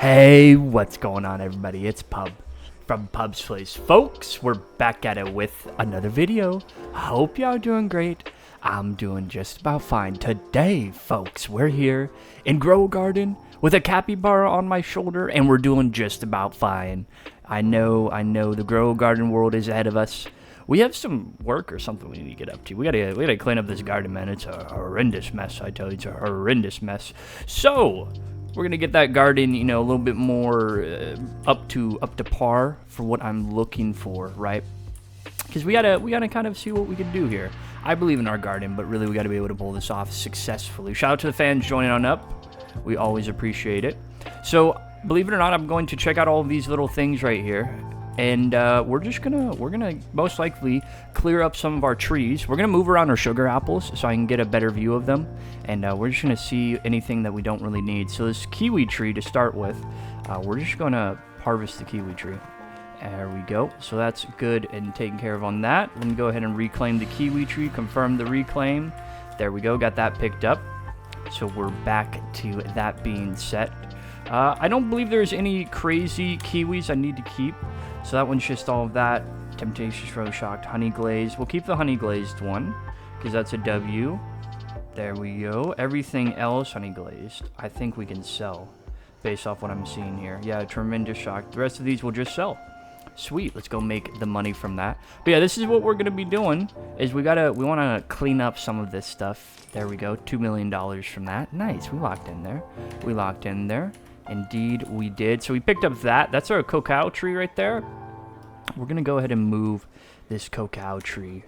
Hey, what's going on, everybody? It's Pub from Pub's Place. Folks, we're back at it with another video. Hope y'all doing great. I'm doing just about fine. Today, folks, we're here in Grow Garden with a capybara on my shoulder, and we're doing just about fine. I know the Grow Garden world is ahead of us. We have some work or something we need to get up to. We gotta clean up this garden, man. It's a horrendous mess, I tell you. It's a horrendous mess. So we're gonna get that garden, a little bit more up to par for what I'm looking for, right? Because we gotta kind of see what we can do here. I believe in our garden, but really we gotta be able to pull this off successfully. Shout out to the fans joining on up. We always appreciate it. So believe it or not, I'm going to check out all of these little things right here. And we're gonna most likely clear up some of our trees. We're gonna move around our sugar apples so I can get a better view of them. And we're just gonna see anything that we don't really need. So this kiwi tree to start with, we're just gonna harvest the kiwi tree. There we go. So that's good and taken care of on that. Let me go ahead and reclaim the kiwi tree. Confirm the reclaim. There we go. Got that picked up. So we're back to that being set. I don't believe there's any crazy kiwis I need to keep. So that one's just all of that. Temptations, Rose Shocked, Honey Glazed. We'll keep the Honey Glazed one, because that's a W. There we go. Everything else Honey Glazed, I think we can sell, based off what I'm seeing here. Yeah, Tremendous Shock. The rest of these will just sell. Sweet, let's go make the money from that. But yeah, this is what we're going to be doing, is we want to clean up some of this stuff. There we go, $2 million from that. Nice, we locked in there. Indeed, we did. So we picked up that. That's our cacao tree right there. We're going to go ahead and move this cacao tree.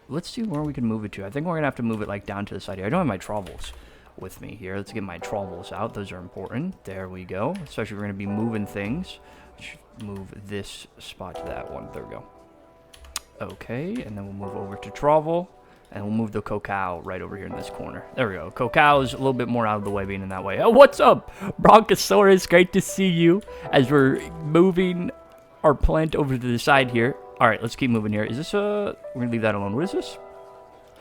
Let's see where we can move it to. I think we're going to have to move it like down to the side here. I don't have my trowels with me here. Let's get my trowels out. Those are important. There we go. Especially if we're going to be moving things. Let's move this spot to that one. There we go. Okay, and then we'll move over to trowel. And we'll move the cacao right over here in this corner. There we go. Cacao is a little bit more out of the way being in that way. Oh, what's up, Bronchosaurus? Great to see you as we're moving our plant over to the side here. All right, let's keep moving here. Is this a... We're going to leave that alone. What is this?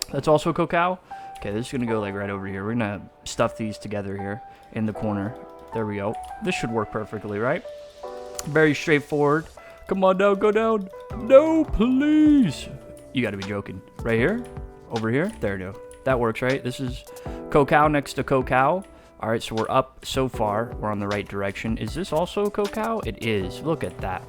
That's also cacao? Okay, this is going to go like right over here. We're going to stuff these together here in the corner. There we go. This should work perfectly, right? Very straightforward. Come on down, go down. No, please. You got to be joking. Right here? Over here? There we go. That works, right? This is cacao next to cacao. All right, so we're up so far. We're on the right direction. Is this also cacao? It is. Look at that.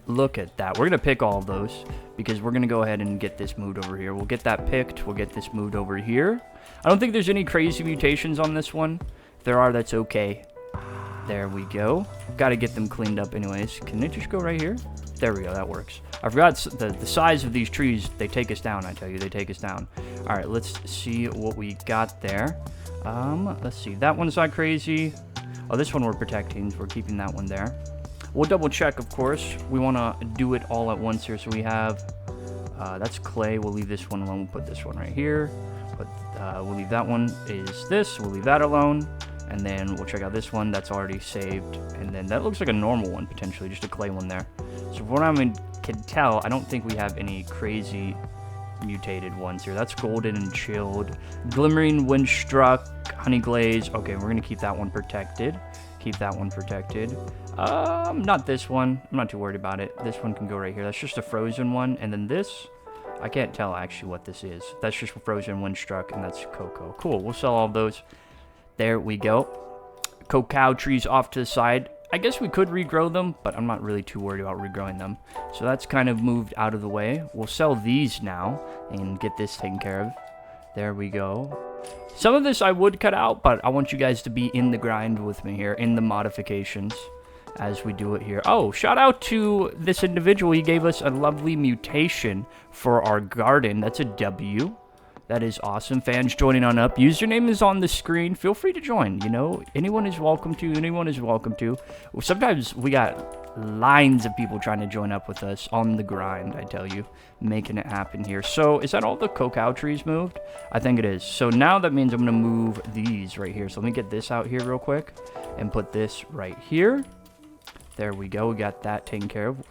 Look at that. We're going to pick all of those because we're going to go ahead and get this moved over here. We'll get that picked. We'll get this moved over here. I don't think there's any crazy mutations on this one. If there are, that's okay. There we go. Got to get them cleaned up anyways. Can it just go right here? There we go. That works. I forgot the size of these trees. They take us down, I tell you. They take us down. All right, let's see what we got there. Let's see. That one's not crazy. Oh, this one we're protecting. So we're keeping that one there. We'll double check, of course. We want to do it all at once here. So we have... that's clay. We'll leave this one alone. We'll put this one right here. But we'll leave that one is this. We'll leave that alone. And then we'll check out this one. That's already saved. And then that looks like a normal one, potentially. Just a clay one there. So from what I can tell, I don't think we have any crazy mutated ones here. That's golden and chilled. Glimmering, windstruck, honey glaze. Okay, we're going to keep that one protected. Keep that one protected. Not this one. I'm not too worried about it. This one can go right here. That's just a frozen one. And then this, I can't tell actually what this is. That's just frozen, windstruck, and that's cocoa. Cool. We'll sell all of those. There we go. Cacao trees off to the side. I guess we could regrow them, but I'm not really too worried about regrowing them. So that's kind of moved out of the way. We'll sell these now and get this taken care of. There we go. Some of this I would cut out, but I want you guys to be in the grind with me here, in the modifications as we do it here. Oh, shout out to this individual. He gave us a lovely mutation for our garden. That's a W. That is awesome. Fans joining on up. Username is on the screen. Feel free to join. Anyone is welcome to. Anyone is welcome to. Sometimes we got lines of people trying to join up with us on the grind, I tell you. Making it happen here. So, is that all the cacao trees moved? I think it is. So now that means I'm going to move these right here. So let me get this out here real quick. And put this right here. There we go. We got that taken care of.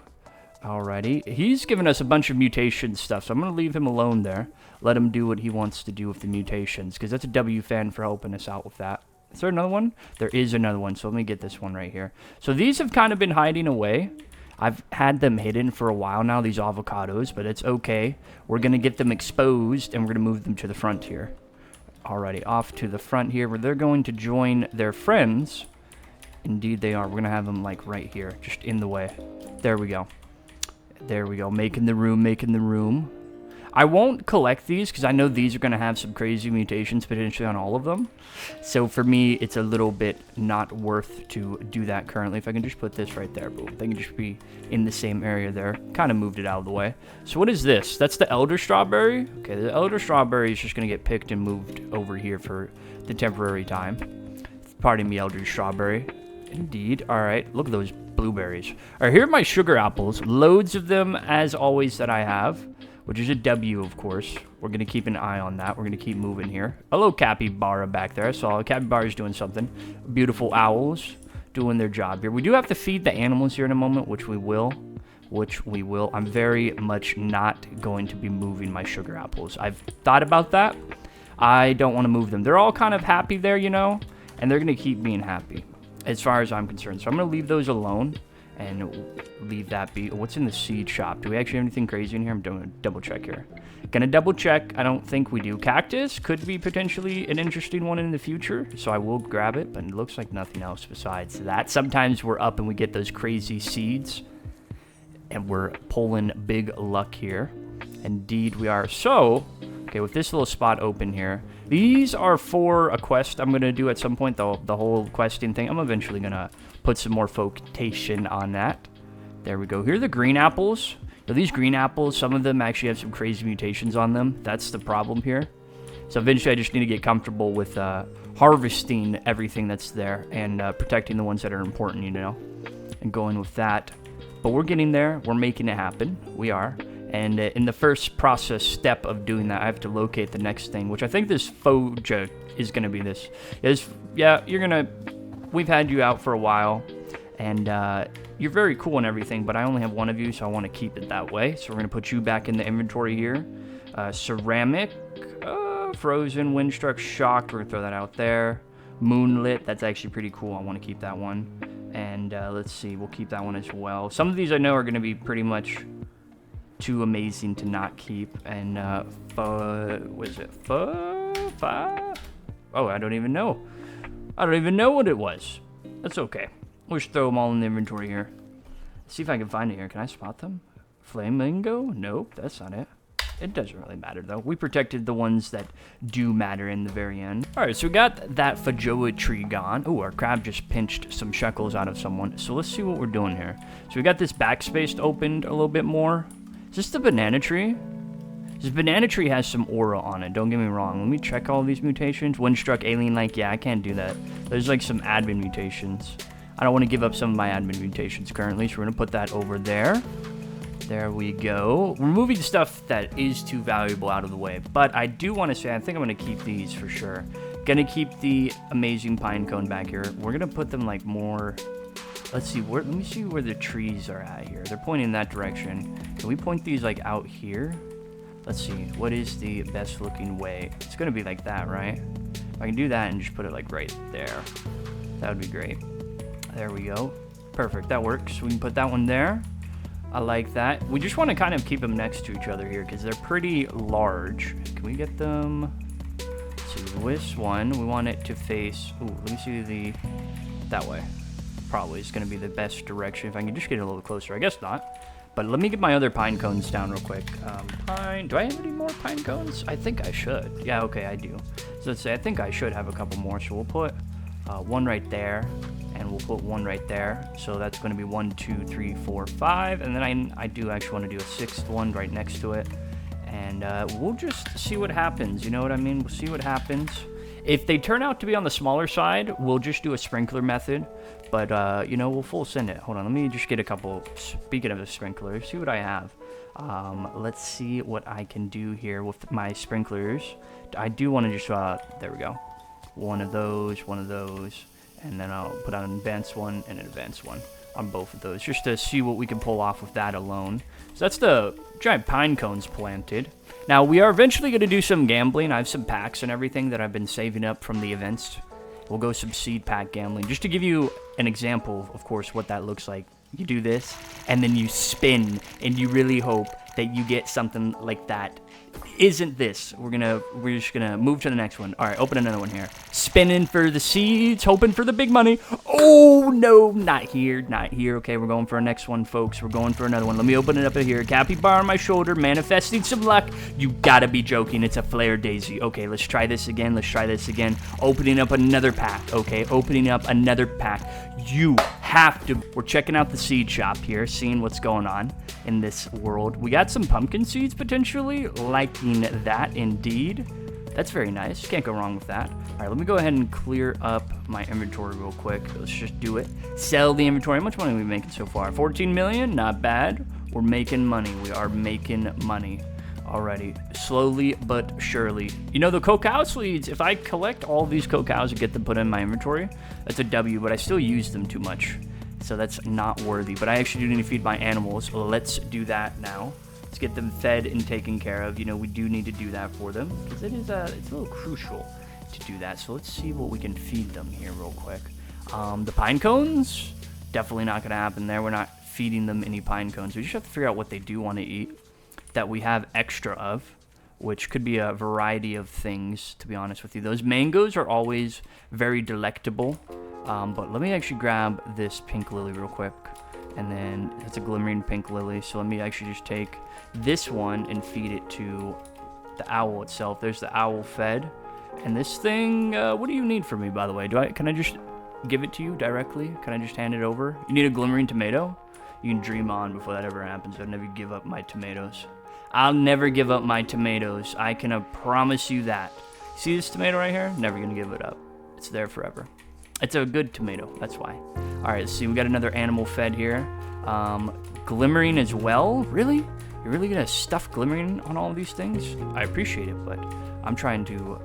Alrighty. He's given us a bunch of mutation stuff. So I'm going to leave him alone there. Let him do what he wants to do with the mutations, because that's a W fan for helping us out with that. Is there another one? There is another one, so let me get this one right here. So these have kind of been hiding away. I've had them hidden for a while now, these avocados, but it's okay. We're going to get them exposed, and we're going to move them to the front here. Alrighty, off to the front here, where they're going to join their friends. Indeed they are. We're going to have them, like, right here, just in the way. There we go. There we go. Making the room, making the room. I won't collect these because I know these are going to have some crazy mutations potentially on all of them. So for me, it's a little bit not worth to do that currently. If I can just put this right there, boom. They can just be in the same area there. Kind of moved it out of the way. So what is this? That's the elder strawberry. Okay, the elder strawberry is just going to get picked and moved over here for the temporary time. Pardon me, elder strawberry. Indeed. All right. Look at those blueberries. All right, here are my sugar apples. Loads of them, as always, that I have. Which is a W, of course. We're going to keep an eye on that. We're going to keep moving here. Hello, capybara back there. I saw capybara's doing something. Beautiful owls doing their job here. We do have to feed the animals here in a moment, which we will. I'm very much not going to be moving my sugar apples. I've thought about that. I don't want to move them. They're all kind of happy there, you know, and they're going to keep being happy as far as I'm concerned. So I'm going to leave those alone. And leave that be. What's in the seed shop? Do we actually have anything crazy in here? I'm doing a double check here. Gonna double check. I don't think we do. Cactus could be potentially an interesting one in the future, so I will grab it, but it looks like nothing else besides that. Sometimes we're up and we get those crazy seeds, and we're pulling big luck here. Indeed we are. So, okay, with this little spot open here, these are for a quest I'm gonna do at some point, the whole questing thing. I'm eventually gonna put some more focation on that. There we go. Here are the green apples. Now, these green apples, some of them actually have some crazy mutations on them. That's the problem here. So eventually I just need to get comfortable with harvesting everything that's there and protecting the ones that are important, you know, and going with that. But we're getting there. We're making it happen. We are. And in the first process step of doing that, I have to locate the next thing, which I think this foja is going to be this. Yeah, you're going to... We've had you out for a while, and you're very cool and everything, but I only have one of you, so I want to keep it that way. So we're going to put you back in the inventory here. Ceramic, frozen, windstruck, shocked. We're going to throw that out there. Moonlit, that's actually pretty cool. I want to keep that one. And let's see, we'll keep that one as well. Some of these I know are going to be pretty much too amazing to not keep. And, what is it? Oh, I don't even know. I don't even know what it was. That's okay. We'll just throw them all in the inventory here. Let's see if I can find it here. Can I spot them? Flamingo? Nope, that's not it. It doesn't really matter, though. We protected the ones that do matter in the very end. All right, so we got that Fajoa tree gone. Oh, our crab just pinched some shekels out of someone. So let's see what we're doing here. So we got this backspace opened a little bit more. Is this the banana tree? This banana tree has some aura on it, don't get me wrong. Let me check all these mutations. Windstruck, alien-like, yeah, I can't do that. There's like some admin mutations. I don't want to give up some of my admin mutations currently, so we're going to put that over there. There we go. We're moving stuff that is too valuable out of the way. But I do want to say, I think I'm going to keep these for sure. Going to keep the amazing pine cone back here. We're going to put them like more... Let's see, let me see where the trees are at here. They're pointing in that direction. Can we point these like out here? Let's see, what is the best looking way? It's gonna be like that, right? I can do that and just put it like right there. That would be great. There we go. Perfect, that works. We can put that one there. I like that. We just want to kind of keep them next to each other here because they're pretty large. Can we get them? Let's see, this one, we want it to face... Ooh, let me see that way. Probably is gonna be the best direction. If I can just get a little closer, I guess not. But let me get my other pine cones down real quick. Do I have any more pine cones? I think I should. Yeah, okay, I do. So let's say I think I should have a couple more. So we'll put one right there, and we'll put one right there. So that's going to be 1, 2, 3, 4, 5. And then I do actually want to do a sixth one right next to it. And we'll just see what happens. You know what I mean? We'll see what happens. If they turn out to be on the smaller side, we'll just do a sprinkler method. But, you know, we'll full send it. Hold on, let me just get a couple. Speaking of the sprinklers, see what I have. Let's see what I can do here with my sprinklers. I do want to just, there we go. One of those, and then I'll put on an advanced one and an advanced one on both of those, just to see what we can pull off with that alone. So that's the giant pine cones planted. Now, we are eventually going to do some gambling. I have some packs and everything that I've been saving up from the events. We'll go some seed pack gambling. Just to give you an example, of course, what that looks like. You do this, and then you spin, and you really hope that you get something like that. Isn't this? We're just gonna move to the next one. All right, open another one here. Spinning for the seeds, hoping for the big money. Oh no, not here, not here. Okay, we're going for our next one, folks. We're going for another one. Let me open it up here. Capybara on my shoulder, manifesting some luck. You gotta be joking. It's a flare daisy. Okay, let's try this again. Let's try this again. Opening up another pack. Okay, opening up another pack. You have to. We're checking out the seed shop here, seeing what's going on in this world. We got some pumpkin seeds potentially. Liking that indeed. That's very nice. Can't go wrong with that. All right, let me go ahead and clear up my inventory real quick. Let's just do it. Sell the inventory. How much money are we making so far? 14 million? Not bad. We're making money. We are making money. Alrighty, slowly but surely. You know, the cacao seeds, if I collect all these cacaos and get them put in my inventory, that's a W, but I still use them too much. So that's not worthy. But I actually do need to feed my animals. Let's do that now. Let's get them fed and taken care of. You know, we do need to do that for them because it's a little crucial to do that. So let's see what we can feed them here real quick. The pine cones, definitely not going to happen there. We're not feeding them any pine cones. We just have to figure out what they do want to eat that we have extra of, which could be a variety of things, to be honest with you. Those mangoes are always very delectable. But let me actually grab this pink lily real quick. And then it's a glimmering pink lily. So let me actually just take this one and feed it to the owl itself. There's the owl fed. And this thing, what do you need from me, by the way? Can I just give it to you directly? Can I just hand it over? You need a glimmering tomato? You can dream on before that ever happens. I'll never give up my tomatoes. I'll never give up my tomatoes. I can promise you that. See this tomato right here? Never gonna give it up. It's there forever. It's a good tomato, that's why. All right, let's see, we got another animal fed here. Glimmering as well? Really? You're really gonna stuff glimmering on all of these things? I appreciate it, but I'm trying to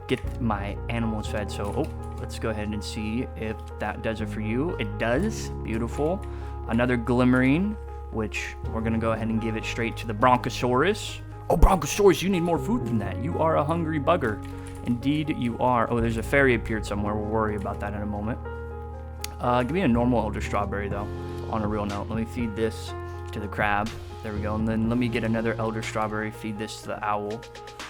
get my animals fed. So, let's go ahead and see if that does it for you. It does, beautiful. Another glimmering, which we're gonna go ahead and give it straight to the Bronchosaurus. Oh, Bronchosaurus, you need more food than that. You are a hungry bugger. Indeed, you are. Oh, there's a fairy appeared somewhere. We'll worry about that in a moment. Give me a normal elder strawberry, though, on a real note. Let me feed this to the crab. There we go. And then let me get another elder strawberry, feed this to the owl.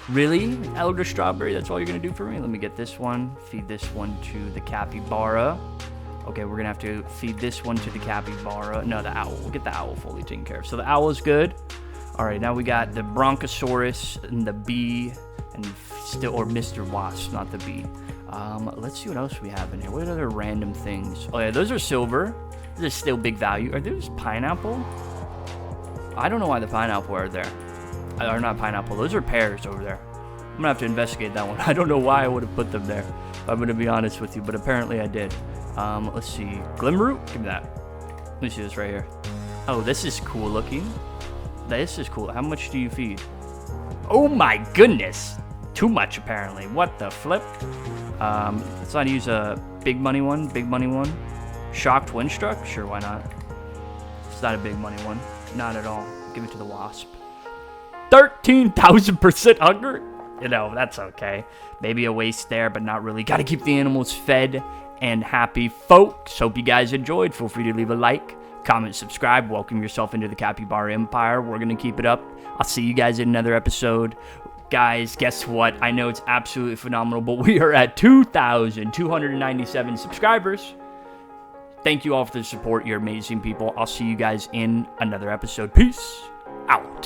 Really? Elder strawberry? That's all you're going to do for me? Let me get this one, feed this one to the capybara. Okay, we're going to have to feed this one to the capybara. No, the owl. We'll get the owl fully taken care of. So the owl is good. All right, now we got the Bronchosaurus and the bee, and still, or Mr. Wasp, not the bee. Let's see what else we have in here. What other random things? Oh yeah, those are silver. This is still big value. Are those pineapple? I don't know why the pineapple are there. Or not pineapple. Those are pears over there. I'm gonna have to investigate that one. I don't know why I would have put them there, if I'm gonna be honest with you, but apparently I did. Let's see. Glimroot? Give me that. Let me see this right here. Oh, this is cool looking. This is cool. How much do you feed? Oh my goodness. Too much, apparently. What the flip? Let's not use a big money one. Big money one. Shocked Windstruck? Sure, why not? It's not a big money one. Not at all. Give it to the wasp. 13,000% hunger? You know, that's okay. Maybe a waste there, but not really. Got to keep the animals fed and happy, folks. Hope you guys enjoyed. Feel free to leave a like, comment, subscribe. Welcome yourself into the Capybara Empire. We're going to keep it up. I'll see you guys in another episode. Guys, guess what? I know it's absolutely phenomenal, but we are at 2,297 subscribers. Thank you all for the support. You're amazing people. I'll see you guys in another episode. Peace out.